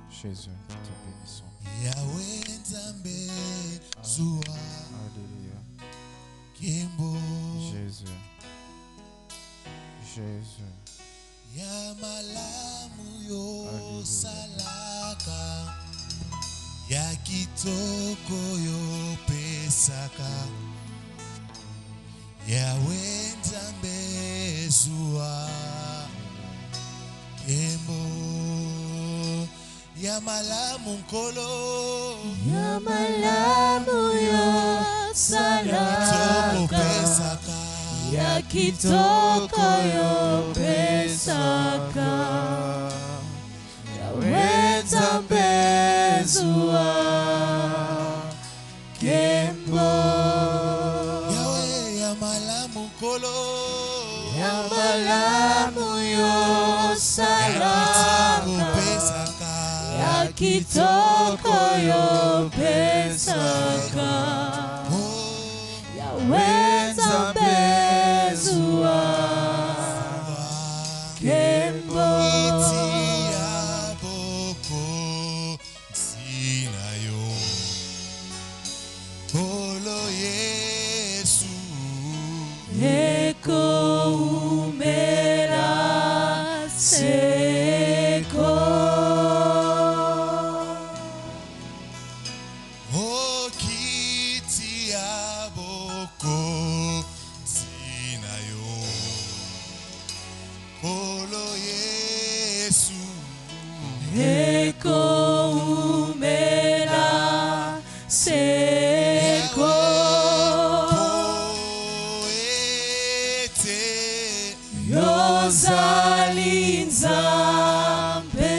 Jésus, nous te bénissons. Alléluia. Jésus. Jésus. Salaka ya kitoko yo pesaka ya wenza mbezua kembo ya malamu nkolo ya malamu yo salaka pesaka ya kitoko yo pesaka ya wenza mbezua kembo yawe ya malamu nkolo ya malamu yo salaka ya kitoko yo pesaka ya wenza mbezua kembo Eko umela seko O kiti aboko sinayo Kolo Yesu Eko umela seko Yozali Nzambe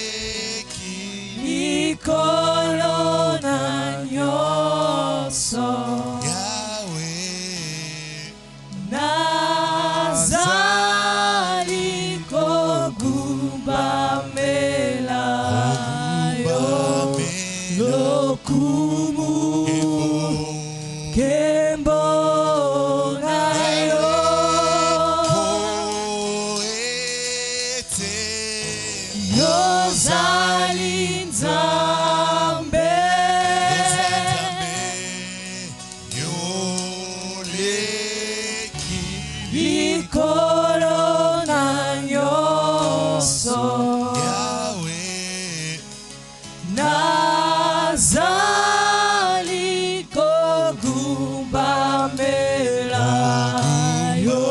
Yoleki Mikolo na nyoso Yahweh Nazali kogubamela yo lokumu Kembo na yo Yozali Nzambe Yoleki Likolo na nyoso Yahweh Nazali kogubamela yo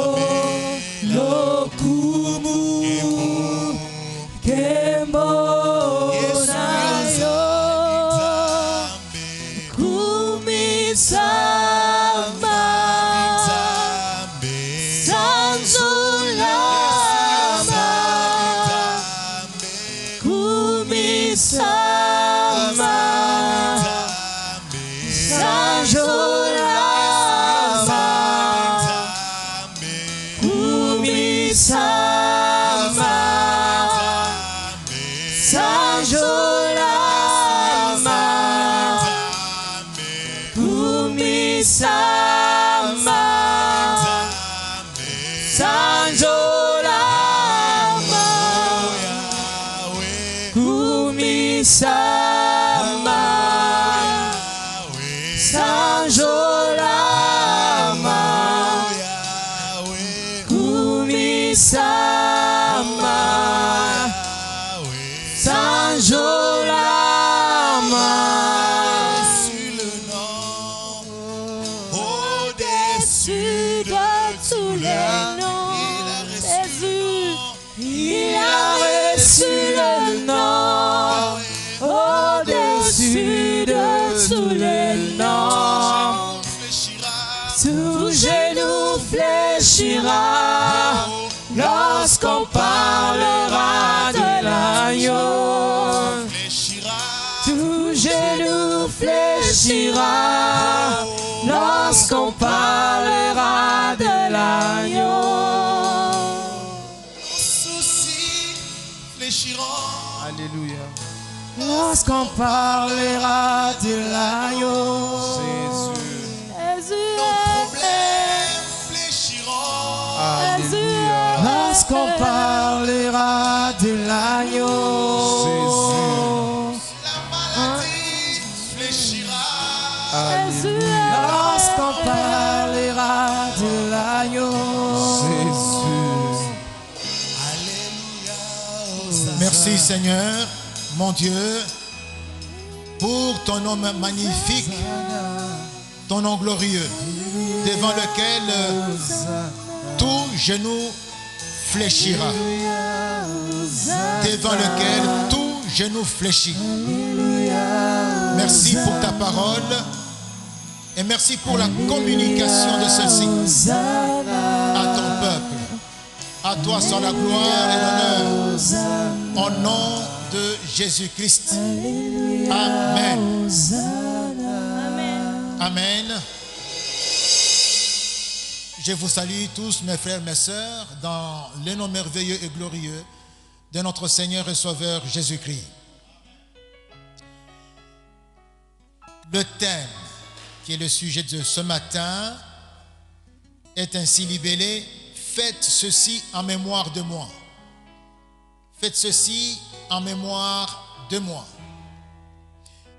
lokumu Kembo na yo kumisama sanzulama kumisama sanjolama kumisama sanjolama kumisama sanjolama kumisama sanjolama kumisama sanjolama au-dessus de tous les noms Jésus il a reçu le nom au-dessus de tous les noms tout genou fléchira lorsqu'on parlera de l'agneau tout genou fléchira lorsqu'on parlera de l'agneau soucis fléchiront Alléluia. lorsqu'on parlera de l'agneau Jésus. Jésus nos problèmes fléchiront Jésus Lorsqu'on parlera de l'agneau, La maladie fléchira. lorsqu'on parlera de l'agneau, Alléluia. Hosanna. Merci Seigneur, mon Dieu, pour ton nom magnifique, ton nom glorieux, devant lequel tout genou fléchira, devant lequel tout genou fléchit. Merci pour ta parole et merci pour la communication de celle-ci à ton peuple. À toi soit la gloire et l'honneur au nom de Jésus-Christ. Amen. Amen. Je vous salue tous mes frères, mes sœurs, dans le nom merveilleux et glorieux de notre Seigneur et Sauveur Jésus-Christ. Le thème qui est le sujet de ce matin est ainsi libellé: faites ceci en mémoire de moi. Faites ceci en mémoire de moi.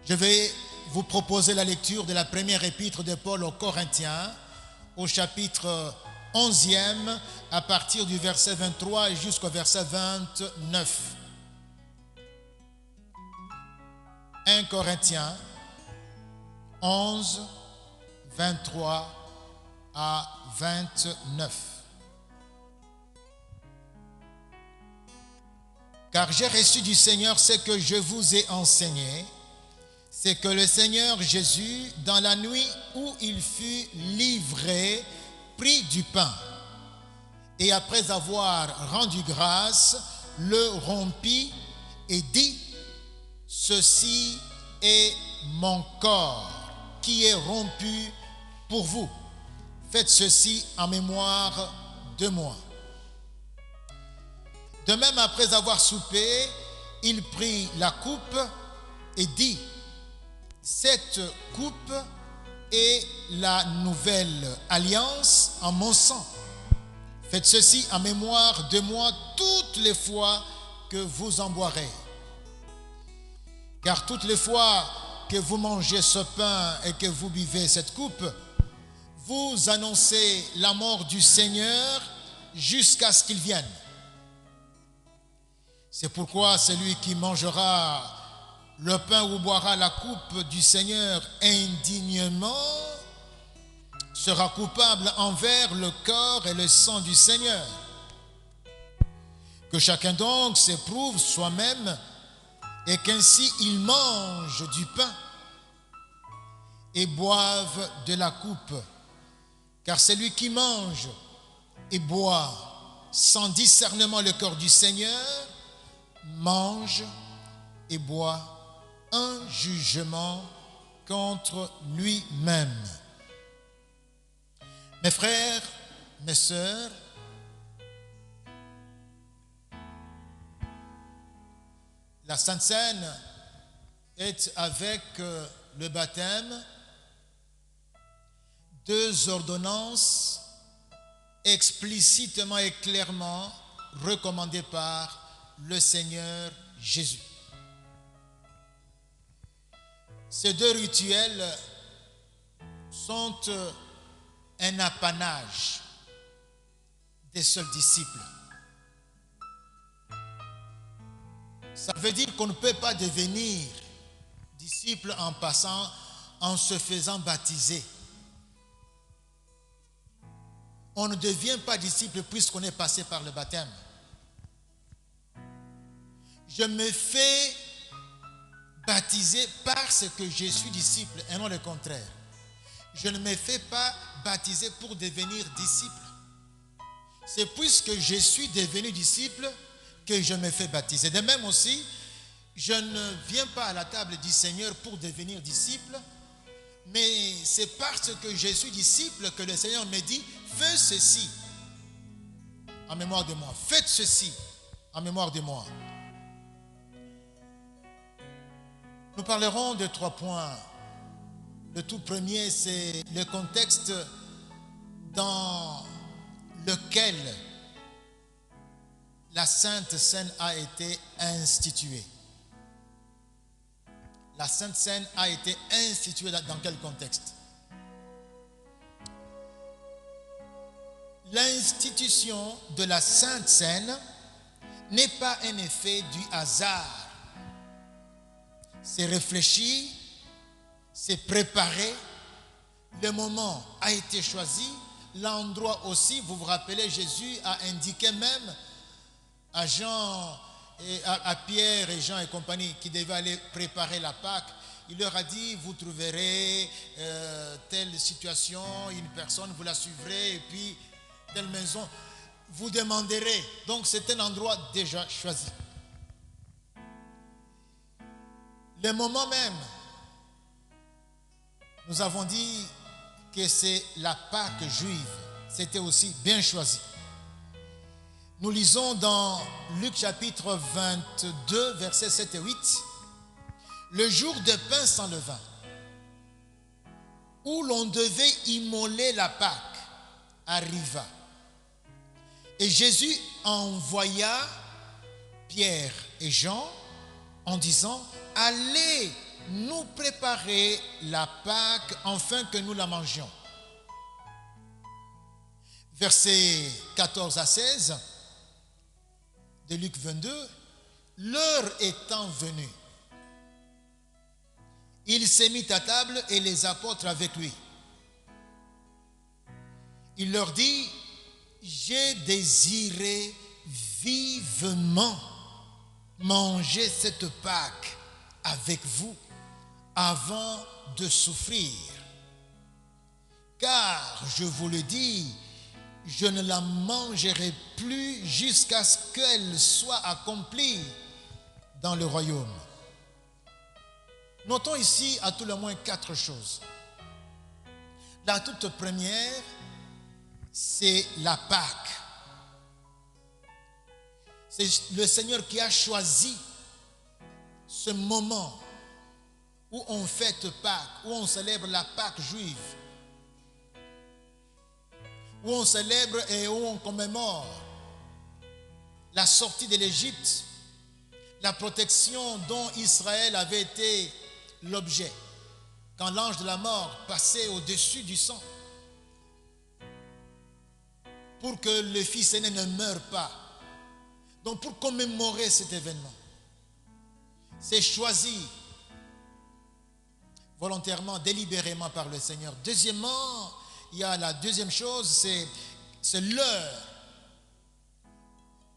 Je vais vous proposer la lecture de la première épître de Paul aux Corinthiens, au chapitre 11e, à partir du verset 23 jusqu'au verset 29. 1 Corinthiens 11, 23 à 29. Car j'ai reçu du Seigneur ce que je vous ai enseigné, c'est que le Seigneur Jésus, dans la nuit où il fut livré, prit du pain et après avoir rendu grâce, le rompit et dit: ceci est mon corps qui est rompu pour vous. Faites ceci en mémoire de moi. De même, après avoir soupé, il prit la coupe et dit: cette coupe est la nouvelle alliance en mon sang. Faites ceci en mémoire de moi toutes les fois que vous en boirez. Car toutes les fois que vous mangez ce pain et que vous buvez cette coupe, vous annoncez la mort du Seigneur jusqu'à ce qu'il vienne. C'est pourquoi celui qui mangera le pain ou boira la coupe du Seigneur indignement sera coupable envers le corps et le sang du Seigneur. Que chacun donc s'éprouve soi-même et qu'ainsi il mange du pain et boive de la coupe. Car celui qui mange et boit sans discernement le corps du Seigneur mange et boit un jugement contre lui-même. Mes frères, mes sœurs, la Sainte Seine est avec le baptême deux ordonnances explicitement et clairement recommandées par le Seigneur Jésus. Ces deux rituels sont un apanage des seuls disciples. Ça veut dire qu'on ne peut pas devenir disciple en passant, en se faisant baptiser. On ne devient pas disciple puisqu'on est passé par le baptême. Je me fais baptiser parce que je suis disciple et non le contraire. Je ne me fais pas baptiser pour devenir disciple. C'est puisque je suis devenu disciple que je me fais baptiser. De même aussi, je ne viens pas à la table du Seigneur pour devenir disciple, mais c'est parce que je suis disciple que le Seigneur me dit: fais ceci en mémoire de moi. Faites ceci en mémoire de moi. Nous parlerons de 3 points. Le tout premier, c'est le contexte dans lequel la Sainte Seine a été instituée? La Sainte Seine a été instituée dans quel contexte? L'institution de la Sainte Seine n'est pas un effet du hasard. C'est réfléchi, c'est préparé, le moment a été choisi, l'endroit aussi. Vous vous rappelez, Jésus a indiqué même à Jean, à Pierre et Jean et compagnie qui devaient aller préparer la Pâque. Il leur a dit, vous trouverez telle situation, une personne, vous la suivrez, et puis telle maison, vous demanderez. Donc c'est un endroit déjà choisi. Le moment même, nous avons dit que c'est la Pâque juive. C'était aussi bien choisi. Nous lisons dans Luc chapitre 22, versets 7 et 8. Le jour de pain sans levain, où l'on devait immoler la Pâque, arriva. Et Jésus envoya Pierre et Jean en disant, allez nous préparer la Pâque afin que nous la mangions. Versets 14 à 16 de Luc 22, l'heure étant venue, il s'est mis à table et les apôtres avec lui. Il leur dit, j'ai désiré vivement manger cette Pâque avec vous avant de souffrir. Car, je vous le dis, je ne la mangerai plus jusqu'à ce qu'elle soit accomplie dans le royaume. Notons ici à tout le moins 4 choses. La toute première, c'est la Pâque. C'est le Seigneur qui a choisi ce moment où on fête Pâques, où on célèbre la Pâque juive, où on célèbre et où on commémore la sortie de l'Égypte, la protection dont Israël avait été l'objet quand l'ange de la mort passait au-dessus du sang pour que le fils aîné ne meure pas. Donc pour commémorer cet événement, c'est choisi volontairement, délibérément par le Seigneur. Deuxièmement, il y a la deuxième chose, c'est l'heure.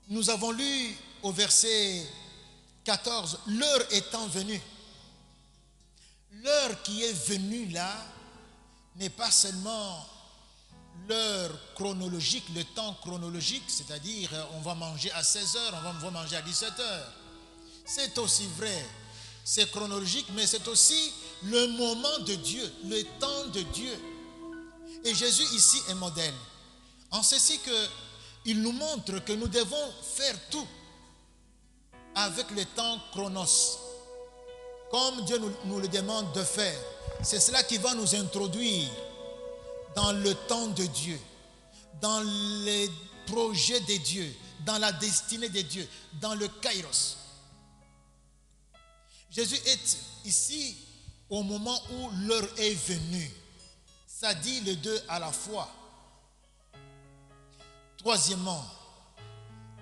Nous avons lu au verset 14, l'heure étant venue. L'heure qui est venue là n'est pas seulement l'heure chronologique, le temps chronologique, c'est-à-dire on va manger à 16h, on va manger à 17h. C'est aussi vrai, c'est chronologique, mais c'est aussi le moment de Dieu, le temps de Dieu. Et Jésus ici est modèle. En ceci qu'il nous montre que nous devons faire tout avec le temps chronos, comme Dieu nous le demande de faire. C'est cela qui va nous introduire dans le temps de Dieu, dans les projets de Dieu, dans la destinée de Dieu, dans le kairos. Jésus est ici au moment où l'heure est venue. Ça dit les deux à la fois. Troisièmement,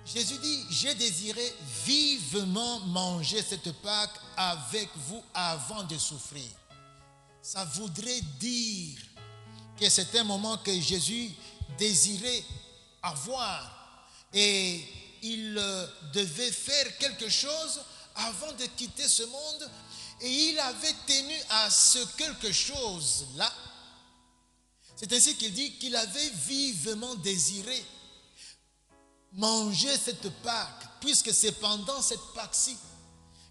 Jésus dit, j'ai désiré vivement manger cette Pâque avec vous avant de souffrir. Ça voudrait dire que c'est un moment que Jésus désirait avoir et il devait faire quelque chose avant de quitter ce monde et il avait tenu à ce quelque chose-là. C'est ainsi qu'il dit qu'il avait vivement désiré manger cette Pâque, puisque c'est pendant cette Pâque-ci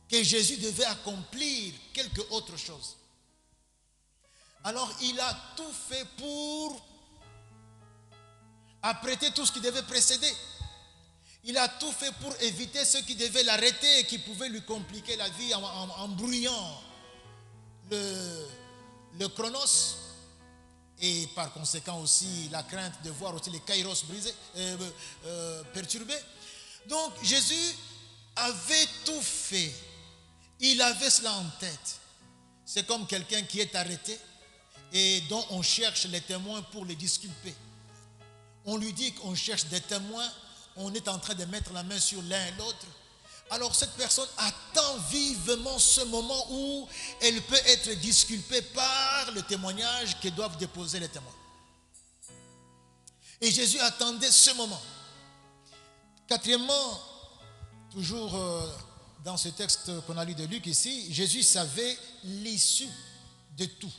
que Jésus devait accomplir quelque autre chose. Alors il a tout fait pour apprêter tout ce qui devait précéder. Il a tout fait pour éviter ce qui devait l'arrêter et qui pouvait lui compliquer la vie en brouillant le chronos. Et par conséquent aussi la crainte de voir aussi les kairos brisés, perturbés. Donc Jésus avait tout fait. Il avait cela en tête. C'est comme quelqu'un qui est arrêté et dont on cherche les témoins pour les disculper. On lui dit qu'on cherche des témoins, on est en train de mettre la main sur l'un et l'autre. Alors cette personne attend vivement ce moment où elle peut être disculpée par le témoignage que doivent déposer les témoins. Et Jésus attendait ce moment. Quatrièmement, toujours dans ce texte qu'on a lu de Luc ici, Jésus savait l'issue de tout.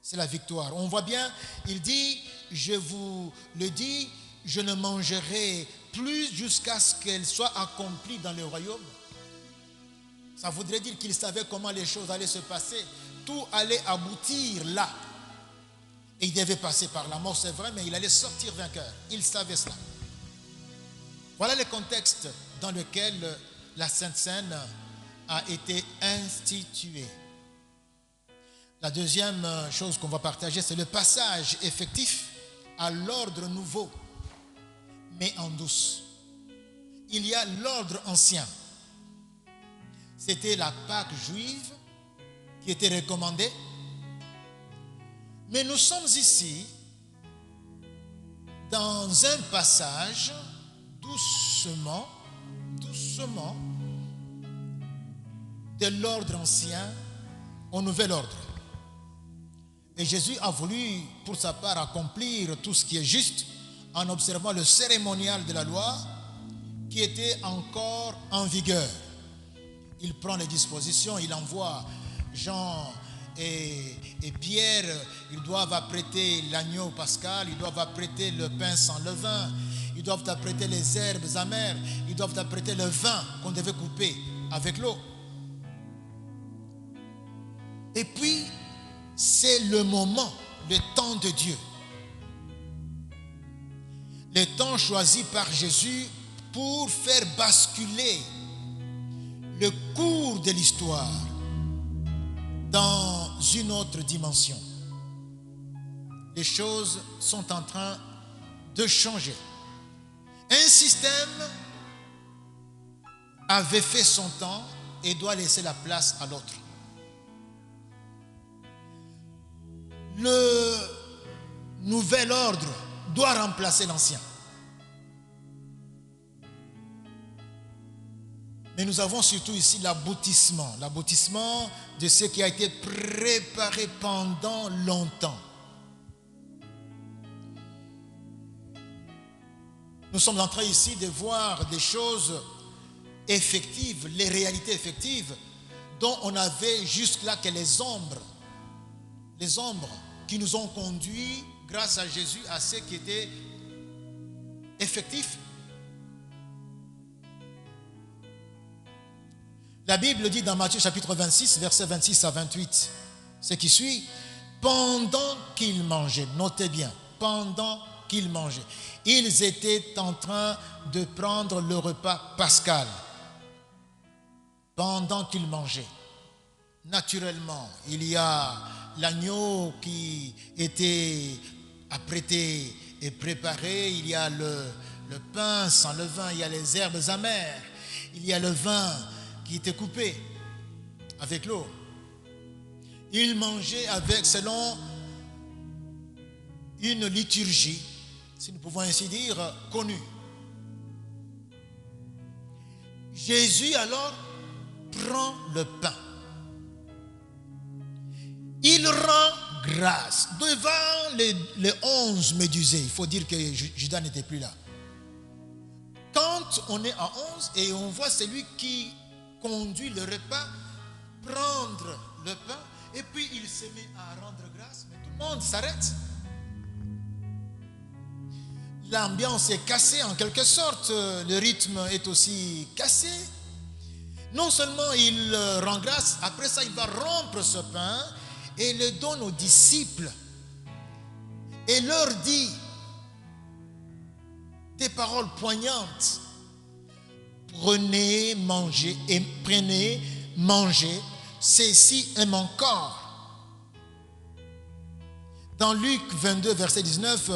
C'est la victoire. On voit bien, il dit, je vous le dis, je ne mangerai plus jusqu'à ce qu'elle soit accomplie dans le royaume. Ça voudrait dire qu'il savait comment les choses allaient se passer. Tout allait aboutir là. Et il devait passer par la mort, c'est vrai, mais il allait sortir vainqueur. Il savait cela. Voilà le contexte dans lequel la Sainte Seine a été instituée. La deuxième chose qu'on va partager, c'est le passage effectif à l'ordre nouveau, mais en douce. Il y a l'ordre ancien. C'était la Pâque juive qui était recommandée. Mais nous sommes ici dans un passage doucement, de l'ordre ancien au nouvel ordre. Et Jésus a voulu, pour sa part, accomplir tout ce qui est juste en observant le cérémonial de la loi qui était encore en vigueur. Il prend les dispositions, il envoie Jean et Pierre, ils doivent apprêter l'agneau pascal, ils doivent apprêter le pain sans levain, ils doivent apprêter les herbes amères, ils doivent apprêter le vin qu'on devait couper avec l'eau. Et puis, c'est le moment, le temps de Dieu. Le temps choisi par Jésus pour faire basculer le cours de l'histoire dans une autre dimension. Les choses sont en train de changer. Un système avait fait son temps et doit laisser la place à l'autre. Le nouvel ordre doit remplacer l'ancien. Mais nous avons surtout ici l'aboutissement de ce qui a été préparé pendant longtemps. Nous sommes en train ici de voir des choses effectives, les réalités effectives dont on avait jusque-là que les ombres qui nous ont conduits grâce à Jésus à ce qui était effectif. La Bible dit dans Matthieu chapitre 26, versets 26 à 28, ce qui suit, pendant qu'ils mangeaient, notez bien, pendant qu'ils mangeaient, ils étaient en train de prendre le repas pascal. Pendant qu'ils mangeaient, naturellement, il y a l'agneau qui était apprêté et préparé, il y a le pain sans levain, il y a les herbes amères, il y a le vin qui était coupé avec l'eau. Ils mangeaient selon une liturgie, si nous pouvons ainsi dire, connue. Jésus alors prend le pain. Il rend grâce devant les 11 médusés. Il faut dire que Judas n'était plus là. Quand on est à 11 et on voit celui qui conduit le repas prendre le pain et puis il se met à rendre grâce, mais tout le monde s'arrête. L'ambiance est cassée en quelque sorte, le rythme est aussi cassé. Non seulement il rend grâce, après ça il va rompre ce pain et le donne aux disciples et leur dit des paroles poignantes. Prenez, mangez, ceci est mon corps. Dans Luc 22, verset 19,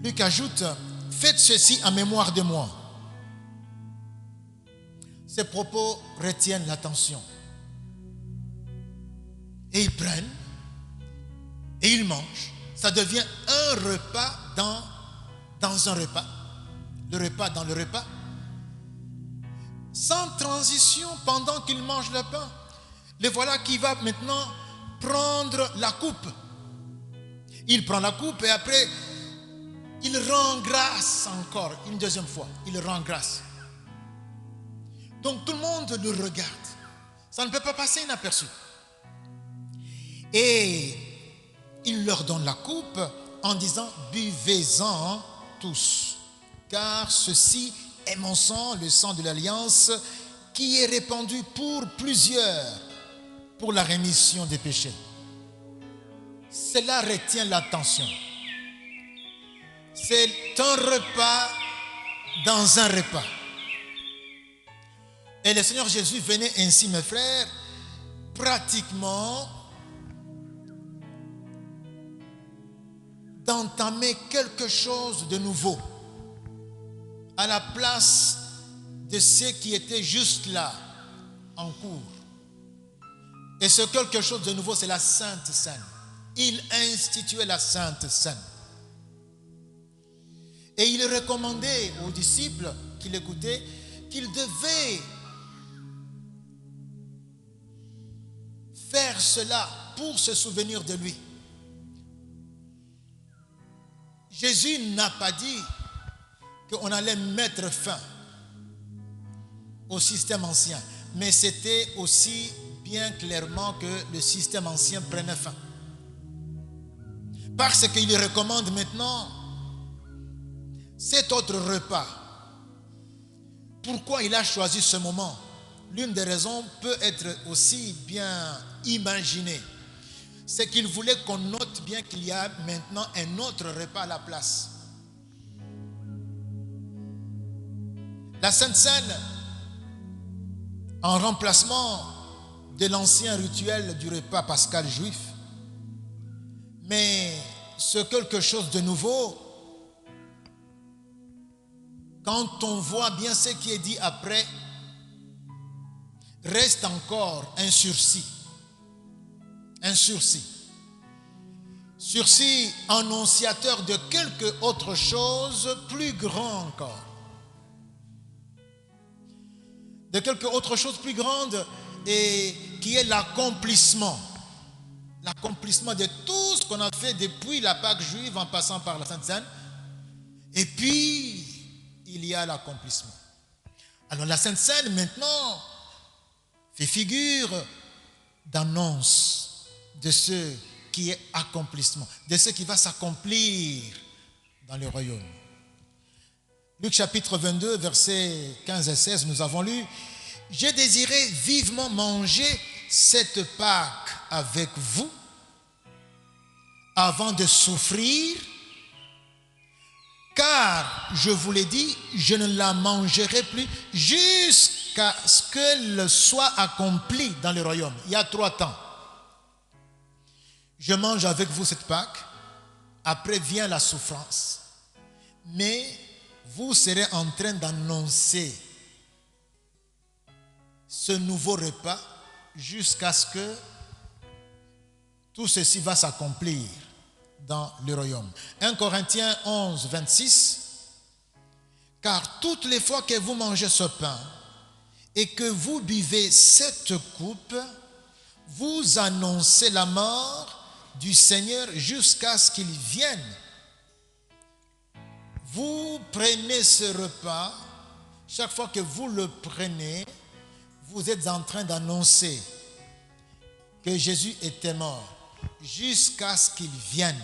Luc ajoute, faites ceci en mémoire de moi. Ces propos retiennent l'attention. Et ils prennent et ils mangent. Ça devient un repas dans un repas. Le repas dans le repas. Sans transition pendant qu'ils mangent le pain. Le voilà qui va maintenant prendre la coupe. Il prend la coupe et après, il rend grâce encore une deuxième fois. Il rend grâce. Donc tout le monde le regarde. Ça ne peut pas passer inaperçu. Et il leur donne la coupe en disant « Buvez-en tous, car ceci est mon sang, le sang de l'alliance, qui est répandu pour plusieurs, pour la rémission des péchés. » Cela retient l'attention. C'est un repas dans un repas. Et le Seigneur Jésus venait ainsi, mes frères, pratiquement d'entamer quelque chose de nouveau à la place de ceux qui étaient juste là, en cours. Et ce quelque chose de nouveau, c'est la Sainte Seine. Il instituait la Sainte Seine. Et il recommandait aux disciples qui l'écoutaient qu'ils devaient faire cela pour se souvenir de lui. Jésus n'a pas dit qu'on allait mettre fin au système ancien, mais c'était aussi bien clairement que le système ancien prenait fin. Parce qu'il recommande maintenant cet autre repas. Pourquoi il a choisi ce moment? L'une des raisons peut être aussi bien imaginée. C'est qu'il voulait qu'on note bien qu'il y a maintenant un autre repas à la place. La Sainte Seine, en remplacement de l'ancien rituel du repas pascal juif, mais ce quelque chose de nouveau, quand on voit bien ce qui est dit après, reste encore un sursis. Un sursis. Sursis annonciateur de quelque autre chose plus grand encore. De quelque autre chose plus grande et qui est l'accomplissement. L'accomplissement de tout ce qu'on a fait depuis la Pâque juive en passant par la Sainte Seine. Et puis, il y a l'accomplissement. Alors la Sainte Seine maintenant fait figure d'annonce de ce qui est accomplissement, de ce qui va s'accomplir dans le royaume. Luc chapitre 22, versets 15 et 16, nous avons lu « J'ai désiré vivement manger cette Pâque avec vous avant de souffrir, car, je vous l'ai dit, je ne la mangerai plus jusqu'à ce qu'elle soit accomplie dans le royaume. » Il y a 3 temps. Je mange avec vous cette Pâque, après vient la souffrance, mais vous serez en train d'annoncer ce nouveau repas jusqu'à ce que tout ceci va s'accomplir dans le royaume. 1 Corinthiens 11, 26. Car toutes les fois que vous mangez ce pain et que vous buvez cette coupe, vous annoncez la mort du Seigneur jusqu'à ce qu'il vienne. Vous prenez ce repas, chaque fois que vous le prenez, vous êtes en train d'annoncer que Jésus était mort jusqu'à ce qu'il vienne,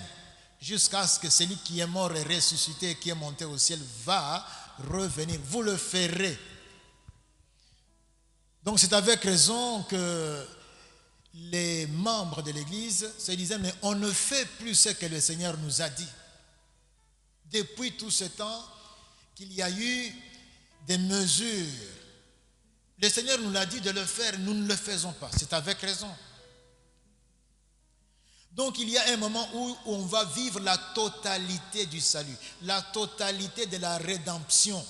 jusqu'à ce que celui qui est mort et ressuscité et qui est monté au ciel va revenir. Vous le ferez. Donc c'est avec raison que les membres de l'Église se disaient, mais on ne fait plus ce que le Seigneur nous a dit. Depuis tout ce temps qu'il y a eu des mesures. Le Seigneur nous l'a dit de le faire, nous ne le faisons pas. C'est avec raison. Donc il y a un moment où on va vivre la totalité du salut, la totalité de la rédemption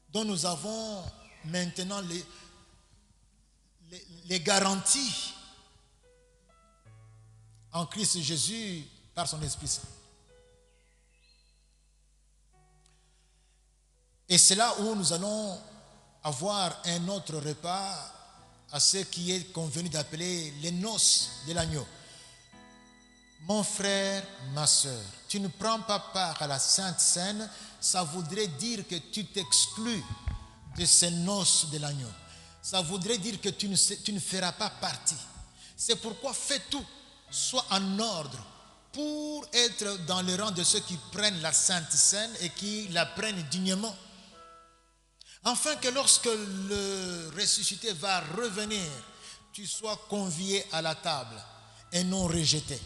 dont nous avons maintenant les garanties en Christ Jésus par son Esprit Saint. Et c'est là où nous allons avoir un autre repas à ce qui est convenu d'appeler les noces de l'agneau. Mon frère, ma soeur, tu ne prends pas part à la Sainte Seine, ça voudrait dire que tu t'exclus de ces noces de l'agneau. Ça voudrait dire que tu ne feras pas partie. C'est pourquoi fais tout, sois en ordre pour être dans le rang de ceux qui prennent la Sainte Seine et qui la prennent dignement. Afin que lorsque le ressuscité va revenir, tu sois convié à la table et non rejeté.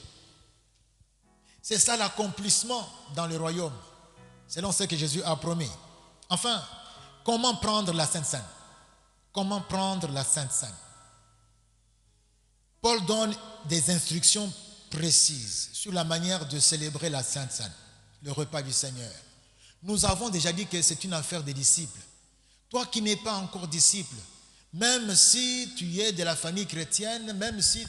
C'est ça l'accomplissement dans le royaume, selon ce que Jésus a promis. Enfin, comment prendre la Sainte Seine? Comment prendre la Sainte Seine? Paul donne des instructions précises sur la manière de célébrer la Sainte Seine, le repas du Seigneur. Nous avons déjà dit que c'est une affaire des disciples. Toi qui n'es pas encore disciple, même si tu es de la famille chrétienne, même si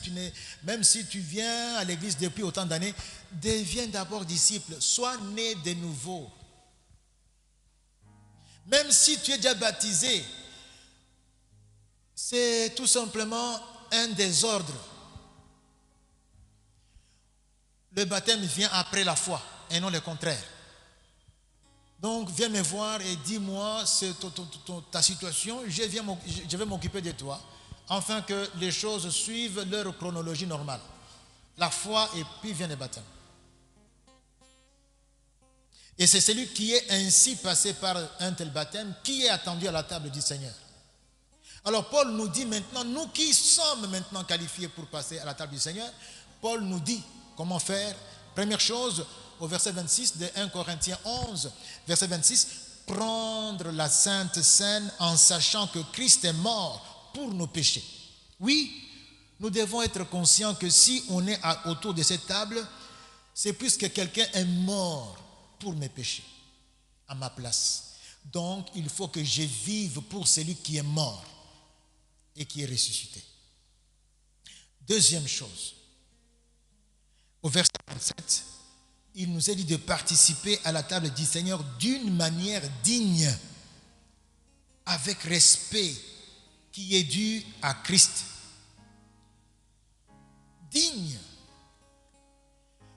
tu viens à l'église depuis autant d'années, deviens d'abord disciple, sois né de nouveau. Même si tu es déjà baptisé, c'est tout simplement un désordre. Le baptême vient après la foi et non le contraire. Donc, viens me voir et dis-moi ta situation. Je vais m'occuper de toi, afin que les choses suivent leur chronologie normale. La foi et puis vient le baptême. Et c'est celui qui est ainsi passé par un tel baptême qui est attendu à la table du Seigneur. Alors, Paul nous dit maintenant, nous qui sommes maintenant qualifiés pour passer à la table du Seigneur, Paul nous dit comment faire. Première chose, au verset 26 de 1 Corinthiens 11, verset 26, prendre la Sainte Seine en sachant que Christ est mort pour nos péchés. Oui, nous devons être conscients que si on est autour de cette table, c'est puisque quelqu'un est mort pour mes péchés, à ma place. Donc, il faut que je vive pour celui qui est mort et qui est ressuscité. Deuxième chose, au verset 27, il nous est dit de participer à la table du Seigneur d'une manière digne, avec respect qui est dû à Christ. Digne.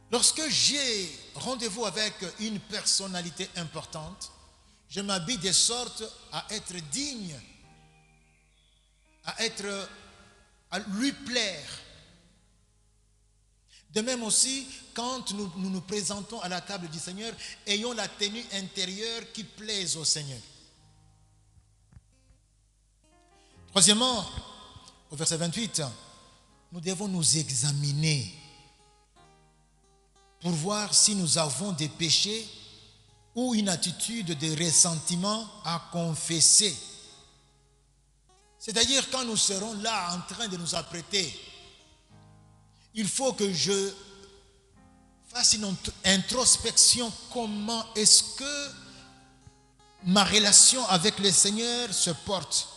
Lorsque j'ai rendez-vous avec une personnalité importante, je m'habille de sorte à être digne, à lui plaire. De même aussi, quand nous présentons à la table du Seigneur, ayons la tenue intérieure qui plaise au Seigneur. Troisièmement, au verset 28, nous devons nous examiner pour voir si nous avons des péchés ou une attitude de ressentiment à confesser. C'est-à-dire quand nous serons là en train de nous apprêter, il faut que je fasse une introspection. Comment est-ce que ma relation avec le Seigneur se porte?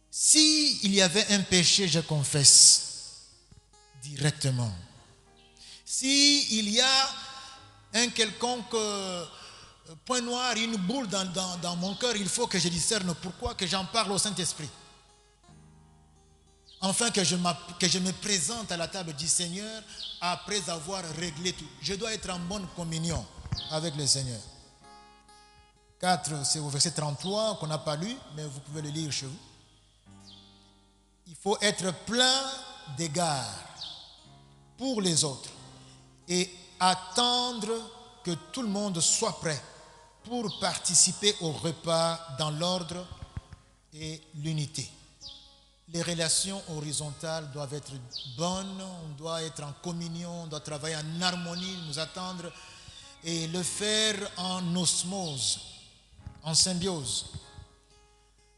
S'il y avait un péché, je confesse directement. S'il y a un quelconque point noir, une boule dans mon cœur, il faut que je discerne pourquoi, que j'en parle au Saint-Esprit. Enfin que je me présente à la table du Seigneur après avoir réglé tout. Je dois être en bonne communion avec le Seigneur. 4, c'est au verset 33 qu'on n'a pas lu, mais vous pouvez le lire chez vous. Il faut être plein d'égard pour les autres et attendre que tout le monde soit prêt pour participer au repas dans l'ordre et l'unité. Les relations horizontales doivent être bonnes, on doit être en communion, on doit travailler en harmonie, nous attendre et le faire en osmose, en symbiose.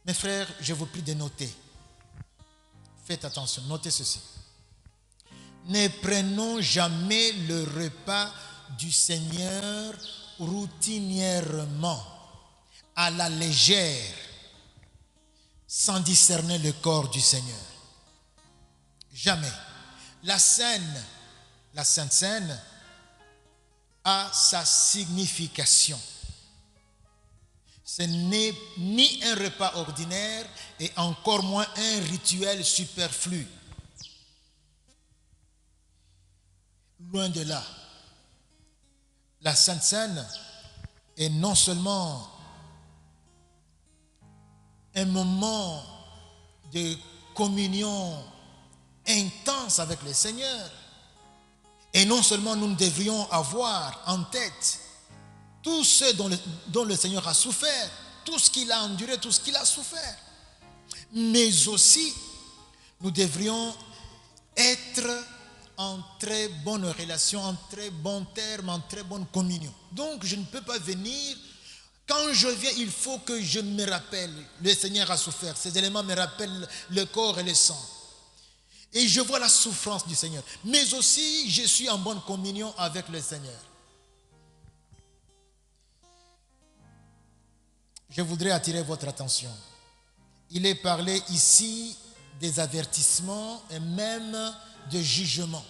Mes frères, je vous prie de noter. Faites attention, notez ceci. Ne prenons jamais le repas du Seigneur routinièrement, à la légère sans discerner le corps du Seigneur. Jamais. La scène, la Sainte Seine, a sa signification. Ce n'est ni un repas ordinaire et encore moins un rituel superflu. Loin de là. La Sainte Seine est non seulement un moment de communion intense avec le Seigneur, et non seulement nous devrions avoir en tête tout ce dont le Seigneur a souffert, tout ce qu'il a enduré, tout ce qu'il a souffert, mais aussi nous devrions être en très bonne relation, en très bon terme, en très bonne communion. Donc je ne peux pas venir, quand je viens, il faut que je me rappelle, le Seigneur a souffert, ces éléments me rappellent le corps et le sang. Et je vois la souffrance du Seigneur. Mais aussi, je suis en bonne communion avec le Seigneur. Je voudrais attirer votre attention. Il est parlé ici des avertissements et même de jugements.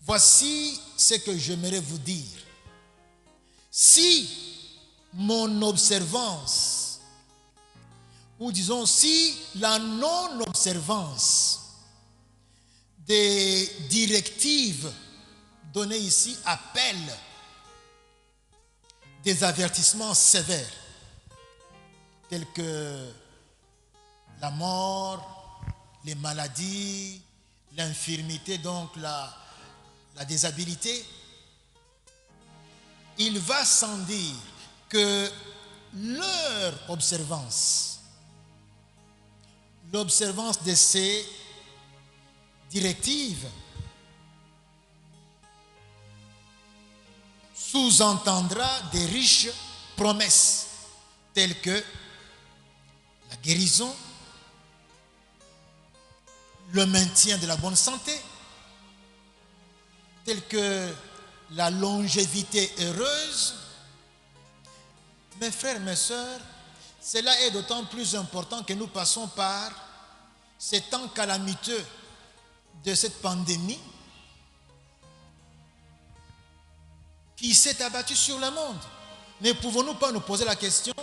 Voici ce que j'aimerais vous dire. Si mon observance, ou disons si la non-observance des directives données ici appelle des avertissements sévères, tels que la mort, les maladies, l'infirmité, donc la déshabilité, il va sans dire que leur observance, l'observance de ces directives sous-entendra des riches promesses telles que la guérison, le maintien de la bonne santé, telles que la longévité heureuse. Mes frères, mes sœurs, cela est d'autant plus important que nous passons par ces temps calamiteux de cette pandémie qui s'est abattue sur le monde. Ne pouvons-nous pas nous poser la question,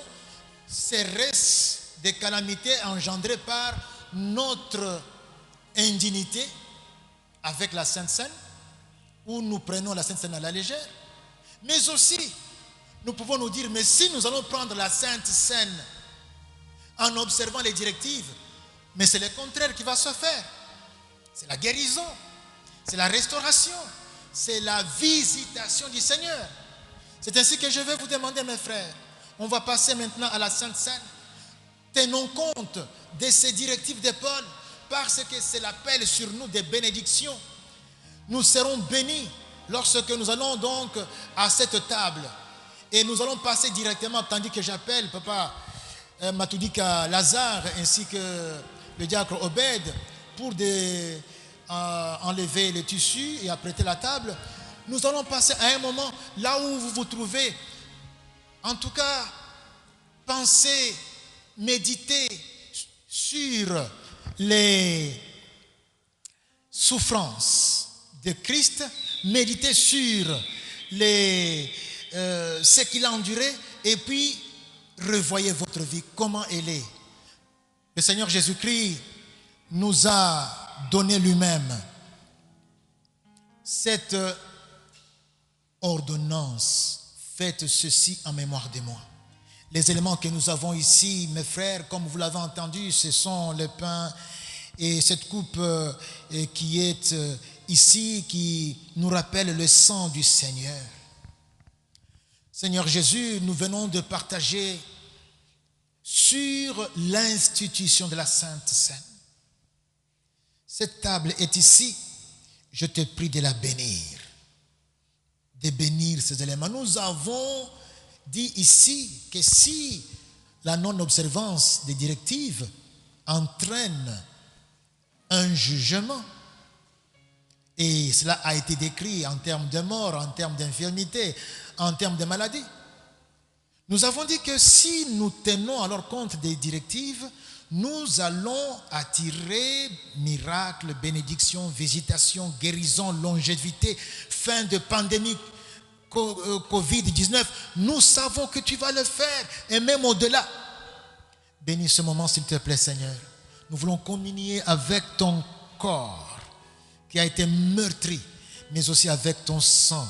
serait-ce des calamités engendrées par notre indignité avec la Sainte Seine, où nous prenons la Sainte Seine à la légère? Mais aussi, nous pouvons nous dire, mais si nous allons prendre la Sainte Seine en observant les directives, mais c'est le contraire qui va se faire. C'est la guérison, c'est la restauration, c'est la visitation du Seigneur. C'est ainsi que je vais vous demander, mes frères, on va passer maintenant à la Sainte Seine. Tenons compte de ces directives de Paul, parce que c'est l'appel sur nous des bénédictions. Nous serons bénis lorsque nous allons donc à cette table. Et nous allons passer directement, tandis que j'appelle Papa Matoudika Lazare ainsi que le diacre Obed pour enlever les tissus et apprêter la table. Nous allons passer à un moment là où vous vous trouvez. En tout cas, pensez, méditez sur les souffrances de Christ, méditez sur ce qu'il a enduré, et puis revoyez votre vie, comment elle est. Le Seigneur Jésus-Christ nous a donné lui-même cette ordonnance: faites ceci en mémoire de moi. Les éléments que nous avons ici, mes frères, comme vous l'avez entendu, ce sont le pain et cette coupe qui est ici, qui nous rappelle le sang du Seigneur. Seigneur Jésus, nous venons de partager sur l'institution de la Sainte Seine. Cette table est ici, je te prie de la bénir, de bénir ces éléments. Nous avons dit ici que si la non-observance des directives entraîne un jugement, et cela a été décrit en termes de mort, en termes d'infirmité, en termes de maladie, Nous avons dit que si nous tenons alors compte des directives, nous allons attirer miracles, bénédictions, visitations, guérisons, longévité, fin de pandémie Covid-19. Nous savons que tu vas le faire et même au-delà. Bénis ce moment s'il te plaît Seigneur. Nous voulons communier avec ton corps qui a été meurtri, mais aussi avec ton sang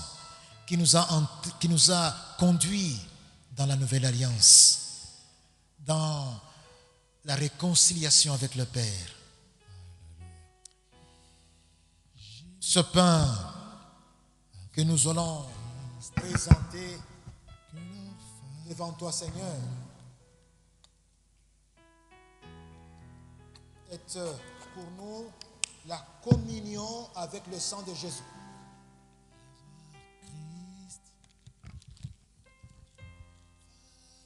qui nous a conduits dans la nouvelle alliance, dans la réconciliation avec le Père. Ce pain que nous allons présenter devant toi, Seigneur, est pour nous la communion avec le sang de Jésus.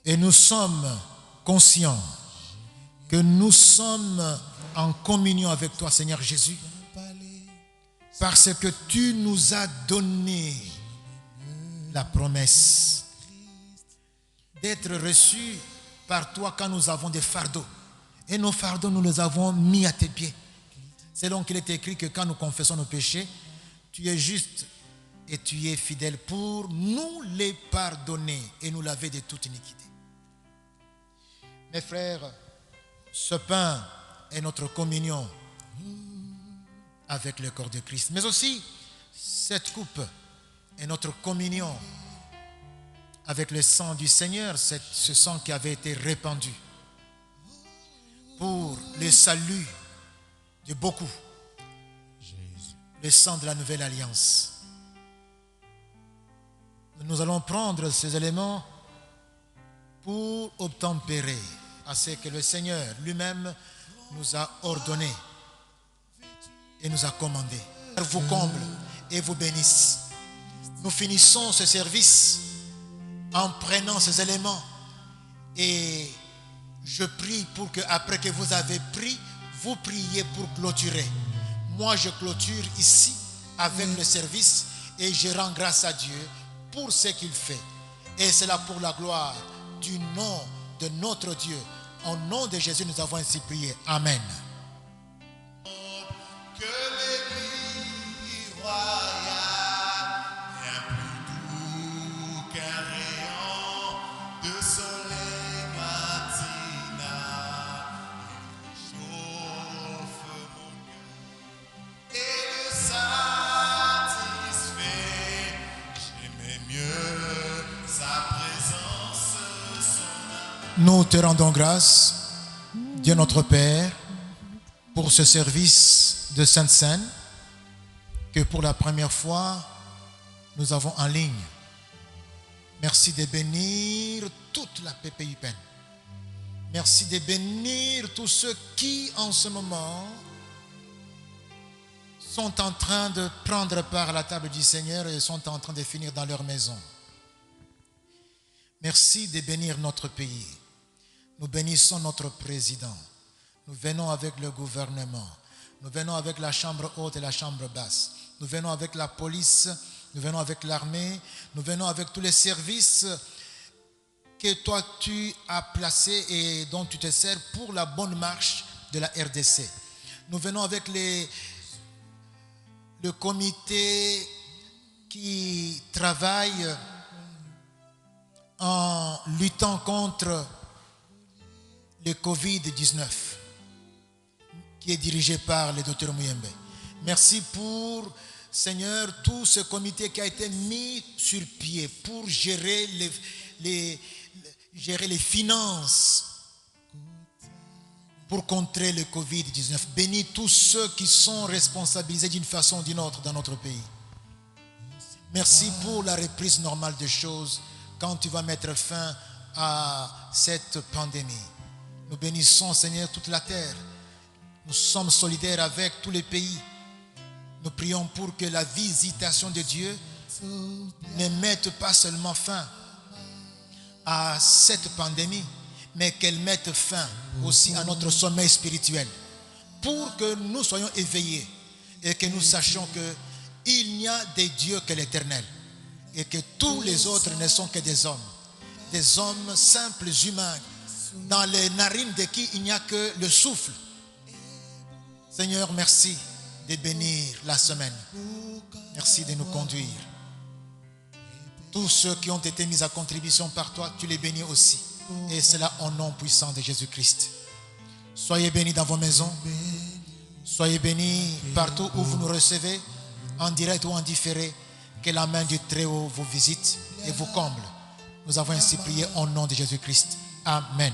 Et nous sommes conscients que nous sommes en communion avec toi, Seigneur Jésus, parce que tu nous as donné la promesse d'être reçus par toi quand nous avons des fardeaux. Et nos fardeaux, nous les avons mis à tes pieds. C'est donc qu'il est écrit que quand nous confessons nos péchés, tu es juste et tu es fidèle pour nous les pardonner et nous laver de toute iniquité. Mes frères, ce pain est notre communion avec le corps de Christ. Mais aussi, cette coupe est notre communion avec le sang du Seigneur, ce sang qui avait été répandu pour le salut de beaucoup. Le sang de la nouvelle alliance. Nous allons prendre ces éléments pour obtempérer à ce que le Seigneur lui-même nous a ordonné et nous a commandé. Vous comble et vous bénisse. Nous finissons ce service en prenant ces éléments et je prie pour que après que vous avez pris, vous priez pour clôturer. Moi, je clôture ici avec le service et je rends grâce à Dieu pour ce qu'il fait. Et c'est là pour la gloire du nom de notre Dieu. Au nom de Jésus, nous avons ainsi prié. Amen. Que l'église royale, bien plus doux qu'un rayon de soleil matinal, chauffe mon cœur et le satisfait. J'aimais mieux sa présence, son amour. Nous te rendons grâce, Dieu notre Père, pour ce service de Sainte Seine que pour la première fois nous avons en ligne. Merci de bénir toute la PPUPN. Merci de bénir tous ceux qui en ce moment sont en train de prendre part à la table du Seigneur et sont en train de finir dans leur maison. Merci de bénir notre pays. Nous bénissons notre président. Nous venons avec le gouvernement. Nous venons avec la chambre haute et la chambre basse. Nous venons avec la police. Nous venons avec l'armée. Nous venons avec tous les services que toi tu as placés et dont tu te sers pour la bonne marche de la RDC. Nous venons avec le comité qui travaille en luttant contre le Covid-19 qui est dirigé par le Dr Muyembe. Merci pour, Seigneur, tout ce comité qui a été mis sur pied pour gérer les finances pour contrer le Covid-19. Bénis tous ceux qui sont responsabilisés d'une façon ou d'une autre dans notre pays. Merci pour la reprise normale des choses quand tu vas mettre fin à cette pandémie. Nous bénissons, Seigneur, toute la terre. Nous sommes solidaires avec tous les pays. Nous prions pour que la visitation de Dieu ne mette pas seulement fin à cette pandémie, mais qu'elle mette fin aussi à notre sommeil spirituel, pour que nous soyons éveillés et que nous sachions qu'il n'y a des dieux que l'Éternel et que tous les autres ne sont que des hommes des hommes simples, humains, dans les narines de qui il n'y a que le souffle. Seigneur, merci de bénir la semaine. Merci de nous conduire. Tous ceux qui ont été mis à contribution par toi, tu les bénis aussi. Et cela au nom puissant de Jésus-Christ. Soyez bénis dans vos maisons. Soyez bénis partout où vous nous recevez, en direct ou en différé. Que la main du Très-Haut vous visite et vous comble. Nous avons ainsi prié au nom de Jésus-Christ. Amen.